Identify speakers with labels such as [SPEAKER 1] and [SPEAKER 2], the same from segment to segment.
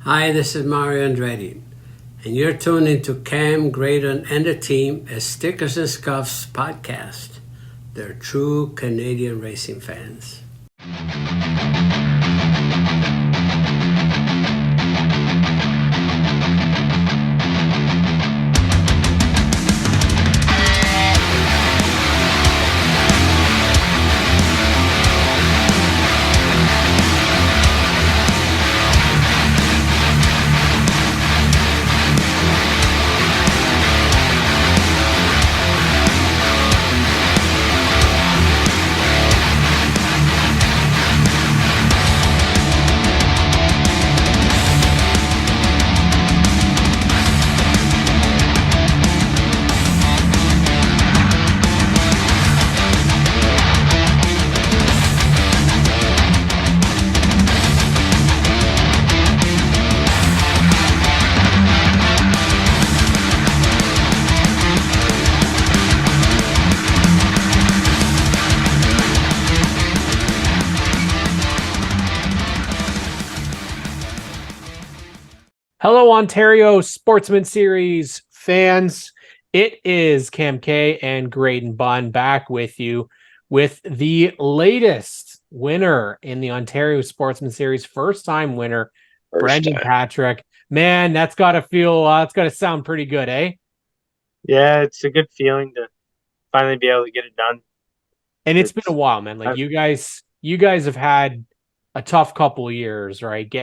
[SPEAKER 1] Hi, this is Mario Andretti, and you're tuned into Cam, Graydon, and the team as Stickers and Scuffs podcast. They're true Canadian racing fans.
[SPEAKER 2] Hello, Ontario Sportsman Series fans. It is Cam K and Graydon Bunn back with you with the latest winner in the Ontario Sportsman Series, first-time winner, Brendan Patrick. Man, that's got to sound pretty good, eh?
[SPEAKER 3] Yeah, it's a good feeling to finally be able to get it done.
[SPEAKER 2] And it's been a while, man. Like you guys have had a tough couple of years, right?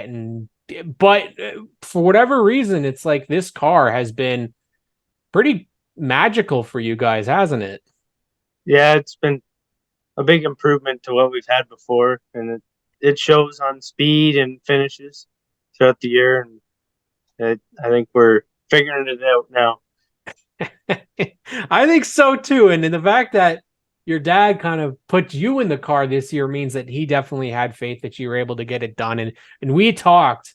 [SPEAKER 2] But for whatever reason, it's like this car has been pretty magical for you guys, hasn't it?
[SPEAKER 3] Yeah, it's been a big improvement to what we've had before, and it shows on speed and finishes throughout the year. And I think we're figuring it out now.
[SPEAKER 2] I think so too. And in the fact that your dad kind of put you in the car this year means that he definitely had faith that you were able to get it done. And we talked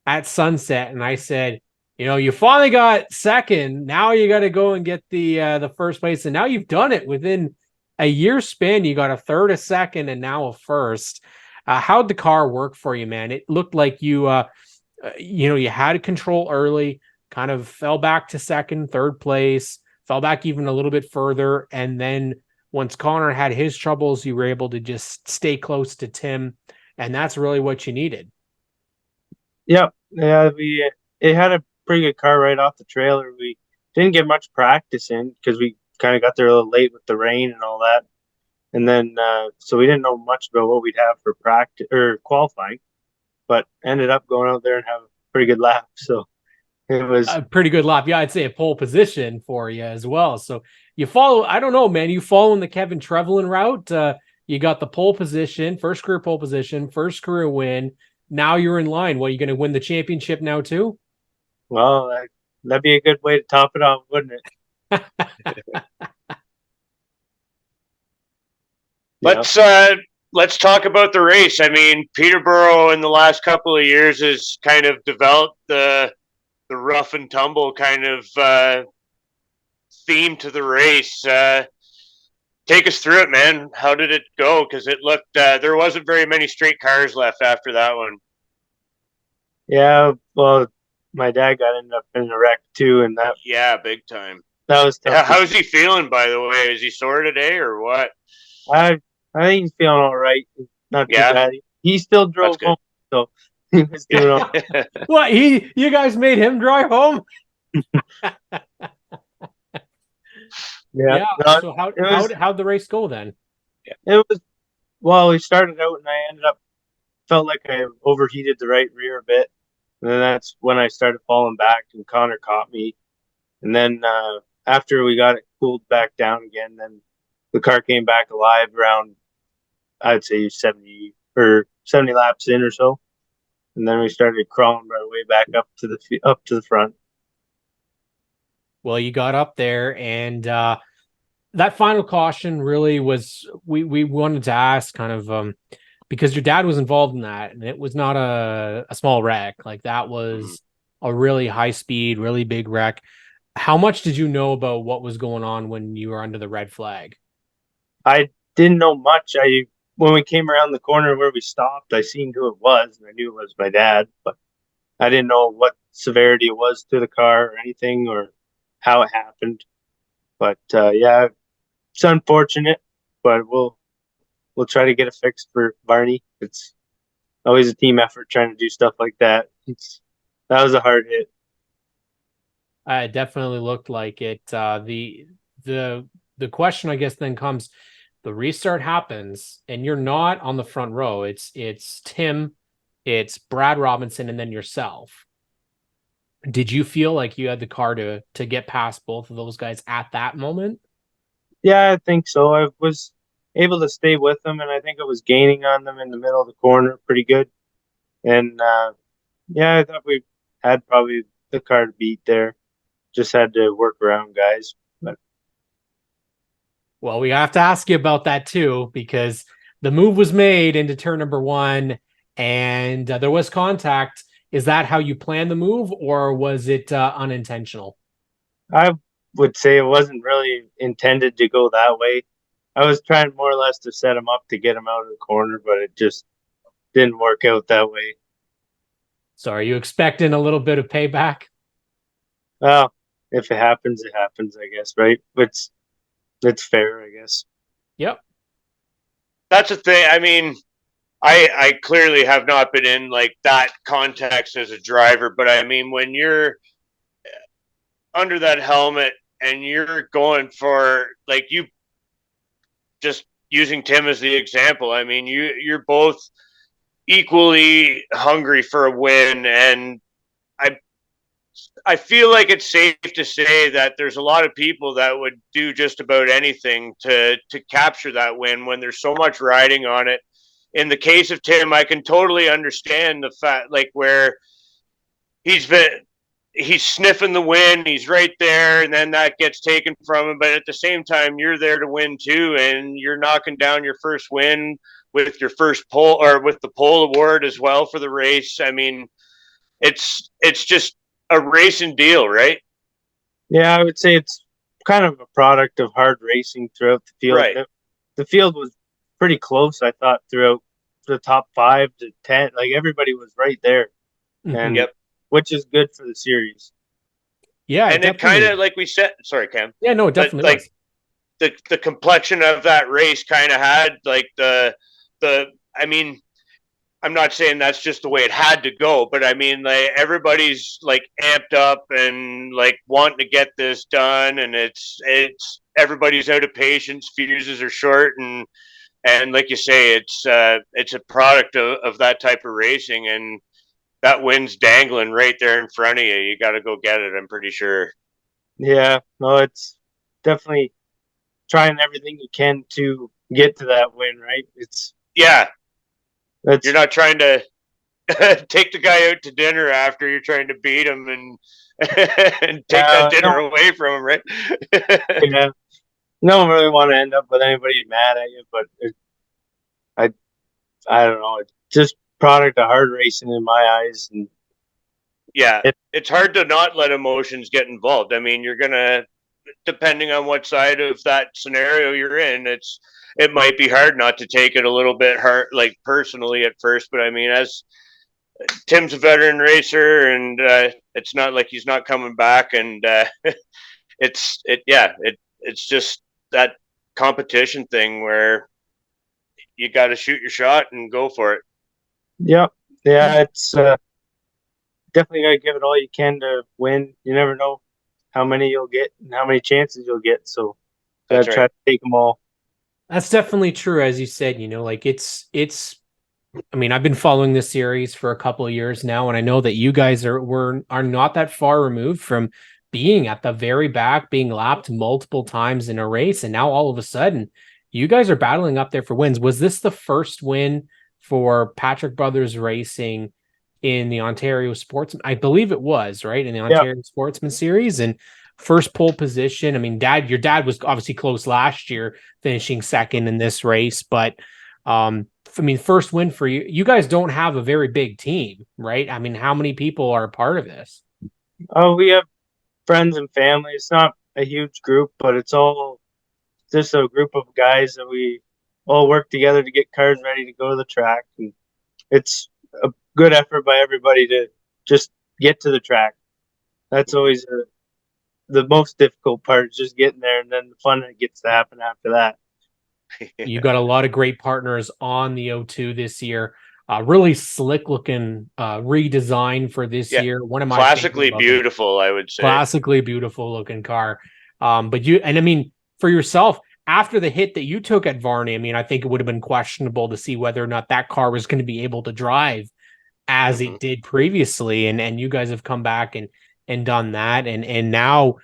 [SPEAKER 2] at sunset, and I said, you finally got second. Now you got to go and get the first place. And now you've done it within a year span. You got a third, a second, and now a first. How'd the car work for you, man? It looked like you had control early, kind of fell back to second, third place, fell back even a little bit further. And then once Connor had his troubles, you were able to just stay close to Tim. And that's really what you needed.
[SPEAKER 3] Yep. Yeah, it had a pretty good car right off the trailer. We didn't get much practice in because we kind of got there a little late with the rain and all that. And then, so we didn't know much about what we'd have for practice or qualifying, but ended up going out there and have a pretty good lap. So it was
[SPEAKER 2] a pretty good lap. Yeah, I'd say a pole position for you as well. So you follow, I don't know, man, you following the Kevin Trevelyan route. You got the pole position, first career pole position, first career win. Now you're in line. Well, you're going to win the championship now too?
[SPEAKER 3] Well, that'd be a good way to top it off, wouldn't it?
[SPEAKER 4] Let's talk about the race. I mean, Peterborough in the last couple of years has kind of developed the rough and tumble kind of theme to the race. Take us through it, man. How did it go? Because it looked there wasn't very many straight cars left after that one.
[SPEAKER 3] Yeah, well, my dad ended up in a wreck too, and
[SPEAKER 4] big time.
[SPEAKER 3] That was tough.
[SPEAKER 4] How's he feeling, by the way? Is he sore today or what?
[SPEAKER 3] I think he's feeling all right. Not too bad. He still drove home, so he was doing all right.
[SPEAKER 2] What? You guys made him drive home?
[SPEAKER 3] Yeah.
[SPEAKER 2] So how'd the race go then?
[SPEAKER 3] It was, well, we started out and I felt like I overheated the right rear a bit. And then that's when I started falling back and Connor caught me. And then after we got it cooled back down again, then the car came back alive around, I'd say 70 laps in or so. And then we started crawling right way back up to the front.
[SPEAKER 2] Well, you got up there, and that final caution really was. We wanted to ask, kind of, because your dad was involved in that, and it was not a small wreck. Like that was a really high speed, really big wreck. How much did you know about what was going on when you were under the red flag?
[SPEAKER 3] I didn't know much. When we came around the corner where we stopped, I seen who it was, and I knew it was my dad. But I didn't know what severity it was to the car or anything or how it happened. But yeah, it's unfortunate, but we'll try to get it fixed for Barney. It's always a team effort trying to do stuff like that. That was a hard hit.
[SPEAKER 2] It definitely looked like it. The question, I guess, then comes: the restart happens, and you're not on the front row. It's Tim, it's Brad Robinson, and then yourself. Did you feel like you had the car to get past both of those guys at that moment?
[SPEAKER 3] Yeah, I think so. I was able to stay with them, and I think I was gaining on them in the middle of the corner pretty good. And yeah, I thought we had probably the car to beat there. Just had to work around guys. But
[SPEAKER 2] Well, we have to ask you about that too, because the move was made into turn number one, and there was contact. Is that how you planned the move, or was it unintentional?
[SPEAKER 3] I would say it wasn't really intended to go that way. I was trying more or less to set him up to get him out of the corner, but it just didn't work out that way.
[SPEAKER 2] So, are you expecting a little bit of payback?
[SPEAKER 3] Well, if it happens, it happens, I guess, right? It's fair, I guess.
[SPEAKER 2] Yep.
[SPEAKER 4] That's the thing. I mean, I clearly have not been in like that context as a driver, but I mean, when you're under that helmet and you're going for like you just using Tim as the example, I mean, you're both equally hungry for a win, and I I feel like it's safe to say that there's a lot of people that would do just about anything to capture that win when there's so much riding on it. In the case of Tim, I can totally understand the fact like where he's been he's sniffing the win, he's right there, and then that gets taken from him. But at the same time, you're there to win too, and you're knocking down your first win with your first pole or with the pole award as well for the race. I mean, it's just a racing deal, right?
[SPEAKER 3] Yeah, I would say it's kind of a product of hard racing throughout the field.
[SPEAKER 4] Right.
[SPEAKER 3] The field was pretty close, I thought, throughout the top 5 to 10. Like everybody was right there, and
[SPEAKER 4] Yep.
[SPEAKER 3] which is good for the series.
[SPEAKER 2] Yeah,
[SPEAKER 4] And it kind of like we said, sorry, Cam.
[SPEAKER 2] Yeah, no, it
[SPEAKER 4] But
[SPEAKER 2] definitely
[SPEAKER 4] like
[SPEAKER 2] was.
[SPEAKER 4] the complexion of that race kind of had like the I mean, I'm not saying that's just the way it had to go, but I mean, like everybody's like amped up and like wanting to get this done, and it's everybody's out of patience, fuses are short, and like you say, it's a product of that type of racing, and that win's dangling right there in front of you. You got to go get it. I'm pretty sure.
[SPEAKER 3] Yeah, no, it's definitely trying everything you can to get to that win, right?
[SPEAKER 4] Yeah,
[SPEAKER 3] That's
[SPEAKER 4] you're not trying to take the guy out to dinner after you're trying to beat him and and take that dinner away from him, right?
[SPEAKER 3] yeah. No one really want to end up with anybody mad at you, but I I don't know. It's just product of hard racing in my eyes, and
[SPEAKER 4] Yeah, it's hard to not let emotions get involved. I mean, you're gonna, depending on what side of that scenario you're in, it might be hard not to take it a little bit hard, like personally at first. But I mean, as Tim's a veteran racer, and it's not like he's not coming back, and it's just that competition thing where you got to shoot your shot and go for it.
[SPEAKER 3] yeah, it's definitely got to give it all you can to win. You never know how many you'll get and how many chances you'll get, so
[SPEAKER 4] That's
[SPEAKER 3] try
[SPEAKER 4] right.
[SPEAKER 3] to take them all.
[SPEAKER 2] That's definitely true, as you said. Like it's. I mean, I've been following this series for a couple of years now, and I know that you guys are not that far removed from being at the very back, being lapped multiple times in a race, and now all of a sudden, you guys are battling up there for wins. Was this the first win for Patrick Brothers Racing in the Ontario Sportsman? I believe it was, right, in the Ontario Sportsman Series, and first pole position. I mean, your dad was obviously close last year, finishing second in this race, but I mean, first win for you. You guys don't have a very big team, right? I mean, how many people are a part of this?
[SPEAKER 3] Oh, we have friends and family. It's not a huge group, but it's all just a group of guys that we all work together to get cars ready to go to the track. And it's a good effort by everybody to just get to the track. That's always the most difficult part, is just getting there, and then the fun that gets to happen after that.
[SPEAKER 2] You got a lot of great partners on the O2 this year. Really slick looking redesign for this
[SPEAKER 4] Yeah.
[SPEAKER 2] year. One of my
[SPEAKER 4] Classically
[SPEAKER 2] favorite looking.
[SPEAKER 4] beautiful, I would say.
[SPEAKER 2] Classically beautiful looking car. But you, and I mean, for yourself, after the hit that you took at Varney, I mean, I think it would have been questionable to see whether or not that car was going to be able to drive as it did previously. And you guys have come back and done that. And now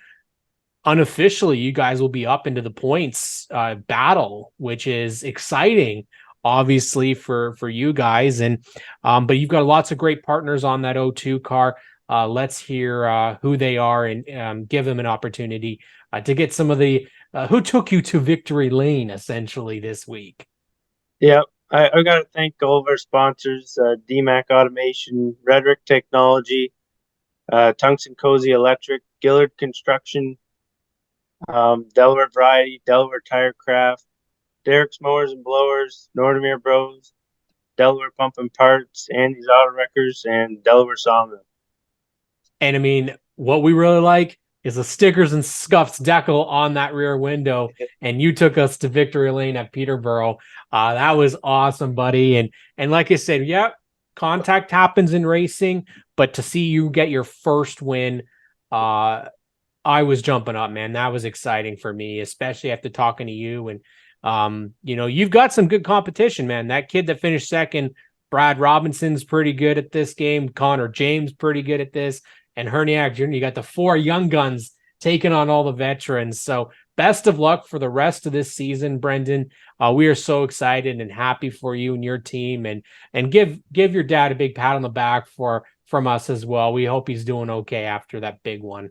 [SPEAKER 2] unofficially, you guys will be up into the points battle, which is exciting, obviously, for you guys. And but you've got lots of great partners on that O2 car. Let's hear who they are and give them an opportunity to get some of the who took you to victory lane essentially this week.
[SPEAKER 3] Yeah, I got to thank all of our sponsors: DMAC Automation, Rhetoric Technology, Tungsten Cozy Electric, Gillard Construction, Delaware Variety, Delaware Tire Craft, Derek's Mowers and Blowers, Nordomere Bros, Delaware Pump and Parts, Andy's Auto Wreckers, and Delaware Sawmill.
[SPEAKER 2] And I mean, what we really like is the stickers and scuffs decal on that rear window. And you took us to victory lane at Peterborough. That was awesome, buddy. And like I said, yeah, contact happens in racing, but to see you get your first win, I was jumping up, man. That was exciting for me, especially after talking to you. And you've got some good competition, man. That kid that finished second, Brad Robinson's pretty good at this game. Connor James pretty good at this. And Herniak Jr., you got the 4 young guns taking on all the veterans. So best of luck for the rest of this season, Brendan. We are so excited and happy for you and your team. And give your dad a big pat on the back from us as well. We hope he's doing okay after that big one.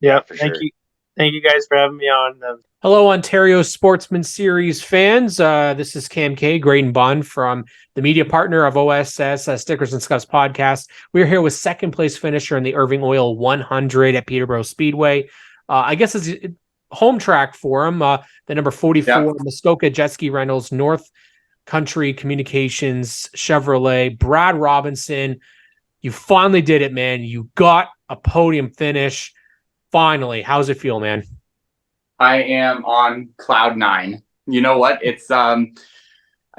[SPEAKER 3] Yeah, thank you. Thank you guys for having me on.
[SPEAKER 2] Hello, Ontario Sportsman Series fans. This is Cam K, Graydon Bond from the media partner of OSS Stickers and Scuffs podcast. We're here with second place finisher in the Irving Oil 100 at Peterborough Speedway. I guess it's a home track for him. The number 44 Muskoka Jet Ski Rentals, North Country Communications Chevrolet. Brad Robinson, you finally did it, man. You got a podium finish. Finally. How's it feel, man?
[SPEAKER 5] I am on cloud 9. You know what? It's I've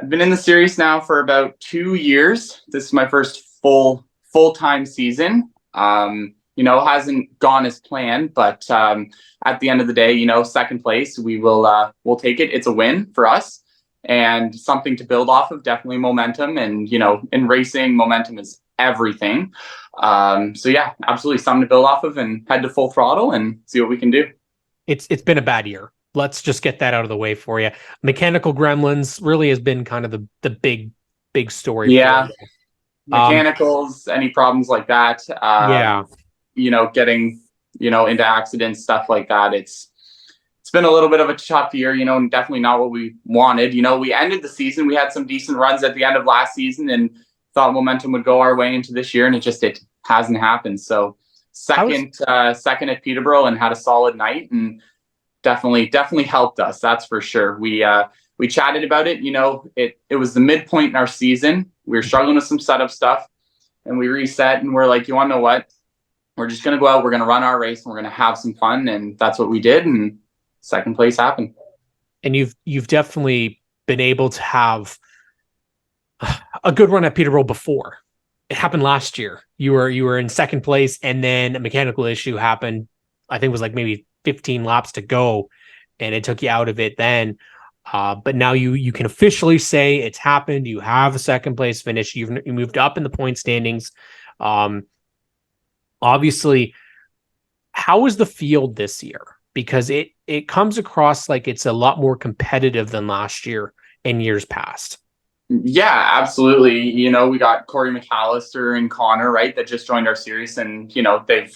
[SPEAKER 5] been in the series now for about 2 years. This is my first full-time season. Hasn't gone as planned, but at the end of the day, second place, we'll take it. It's a win for us and something to build off of. Definitely momentum, and in racing, momentum is everything. Absolutely something to build off of and head to full throttle and see what we can do. It's
[SPEAKER 2] been a bad year. Let's just get that out of the way for you. Mechanical Gremlins really has been kind of the big story.
[SPEAKER 5] Yeah. For you. Mechanicals, any problems like that. Getting, into accidents, stuff like that. It's been a little bit of a tough year, and definitely not what we wanted. We ended the season. We had some decent runs at the end of last season and thought momentum would go our way into this year, and it hasn't happened. So second at Peterborough and had a solid night, and definitely helped us. That's for sure. We chatted about it. It was the midpoint in our season. We were struggling with some setup stuff, and we reset, and we're like, you want to know what? We're just going to go out. We're going to run our race, and we're going to have some fun. And that's what we did. And second place happened.
[SPEAKER 2] And you've definitely been able to have a good run at Peterborough before. It happened last year. You were in second place, and then a mechanical issue happened. I think it was like maybe 15 laps to go, and it took you out of it then. But now you can officially say it's happened. You have a second place finish. You moved up in the point standings. Obviously, how is the field this year? Because it comes across like it's a lot more competitive than last year and years past.
[SPEAKER 5] Yeah, absolutely. We got Corey McAllister and Connor, right, that just joined our series, and they've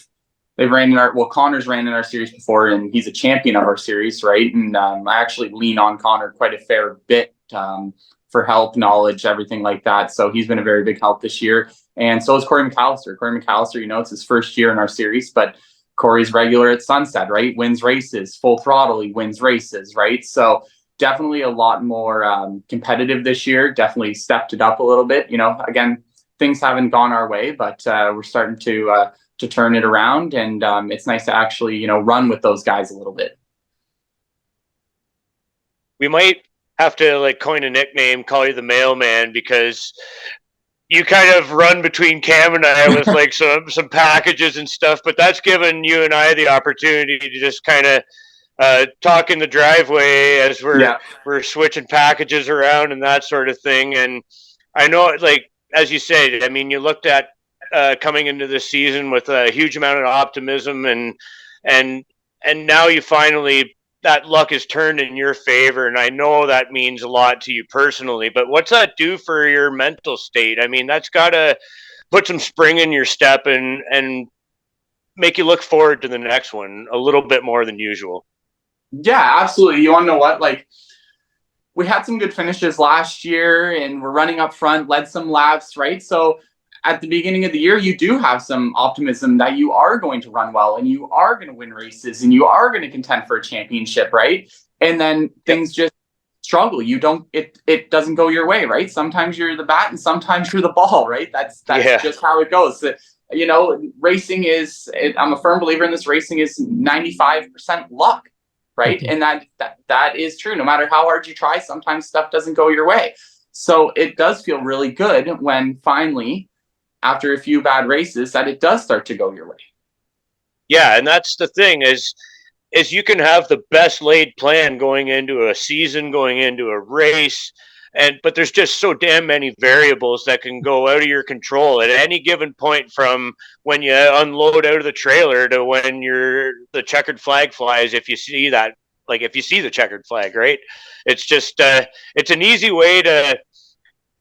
[SPEAKER 5] ran in Connor's ran in our series before, and he's a champion of our series, right? And I actually lean on Connor quite a fair bit for help, knowledge, everything like that. So he's been a very big help this year, and so is Corey McAllister. Corey McAllister, it's his first year in our series, but Corey's regular at Sunset, right? Wins races, full throttle, he wins races, right? So definitely a lot more competitive this year. Definitely stepped it up a little bit. Again, things haven't gone our way, but we're starting to turn it around, and it's nice to actually, you know, run with those guys a little bit.
[SPEAKER 4] We might have to like coin a nickname, call you the mailman, because you kind of run between Cam and I with like some packages and stuff, but that's given you and I the opportunity to just kind of talk in the driveway as we're switching packages around and that sort of thing. And I know, like as you said, I mean, you looked at coming into this season with a huge amount of optimism, and now you finally, that luck is turned in your favor, and I know that means a lot to you personally, but what's that do for your mental state? I mean, that's got to put some spring in your step and make you look forward to the next one a little bit more than usual.
[SPEAKER 5] Yeah, absolutely. You want to know what? Like, we had some good finishes last year, and we're running up front, led some laps, right? So at the beginning of the year, you do have some optimism that you are going to run well and you are going to win races and you are going to contend for a championship, right? And then things just struggle. You don't, it doesn't go your way, right? Sometimes you're the bat and sometimes you're the ball, right? That's just how it goes. You know, racing is, I'm a firm believer in this, racing is 95% luck, right? And that is true. No matter how hard you try, sometimes stuff doesn't go your way. So it does feel really good when finally, after a few bad races, that it does start to go your way.
[SPEAKER 4] Yeah, and that's the thing is you can have the best laid plan going into a season, going into a race, but there's just so damn many variables that can go out of your control at any given point, from when you unload out of the trailer to when the checkered flag flies, if you see that, like if you see the checkered flag, right? It's just it's an easy way to,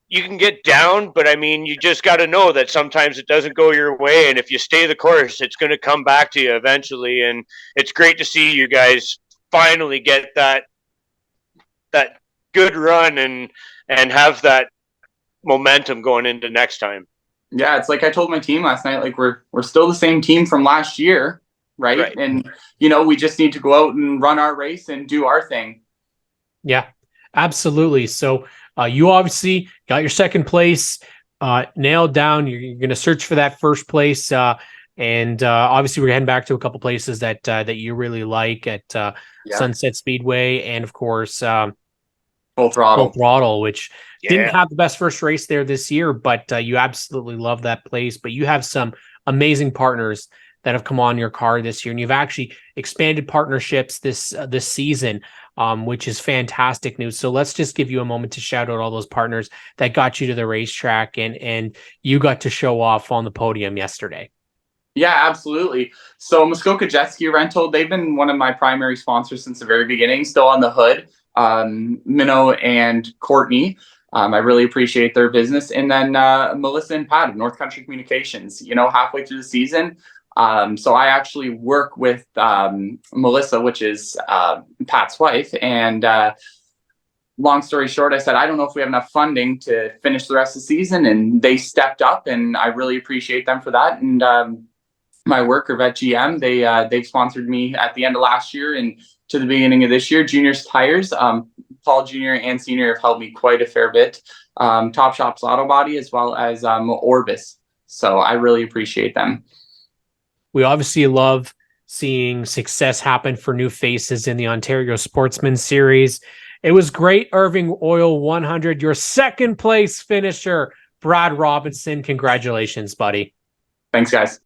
[SPEAKER 4] you can get down, but I mean, you just got to know that sometimes it doesn't go your way, and if you stay the course, it's going to come back to you eventually. And it's great to see you guys finally get that good run and have that momentum going into next time.
[SPEAKER 5] Yeah, it's like I told my team last night, like we're still the same team from last year, right? And you know, we just need to go out and run our race and do our thing.
[SPEAKER 2] Yeah, absolutely. So you obviously got your second place nailed down. You're going to search for that first place. And obviously we're heading back to a couple places that you really like at Sunset Speedway. And of course,
[SPEAKER 5] Full Throttle,
[SPEAKER 2] which didn't have the best first race there this year, but you absolutely love that place. But you have some amazing partners that have come on your car this year, and you've actually expanded partnerships this season, which is fantastic news. So let's just give you a moment to shout out all those partners that got you to the racetrack and you got to show off on the podium yesterday.
[SPEAKER 5] Yeah, absolutely. So Muskoka Jet Ski Rental, they've been one of my primary sponsors since the very beginning, still on the hood. Minnow and Courtney, I really appreciate their business. And then Melissa and Pat of North Country Communications, you know, halfway through the season. So I actually work with Melissa, which is Pat's wife. And long story short, I said, I don't know if we have enough funding to finish the rest of the season. And they stepped up, and I really appreciate them for that. And my worker at GM, they've sponsored me at the end of last year and to the beginning of this year. Junior's Tires, Paul Jr. and Senior have helped me quite a fair bit. Top Shops Auto Body, as well as Orbis. So I really appreciate them.
[SPEAKER 2] We obviously love seeing success happen for new faces in the Ontario Sportsman Series. It was great, Irving Oil 100, your second place finisher, Brad Robinson. Congratulations, buddy.
[SPEAKER 5] Thanks, guys.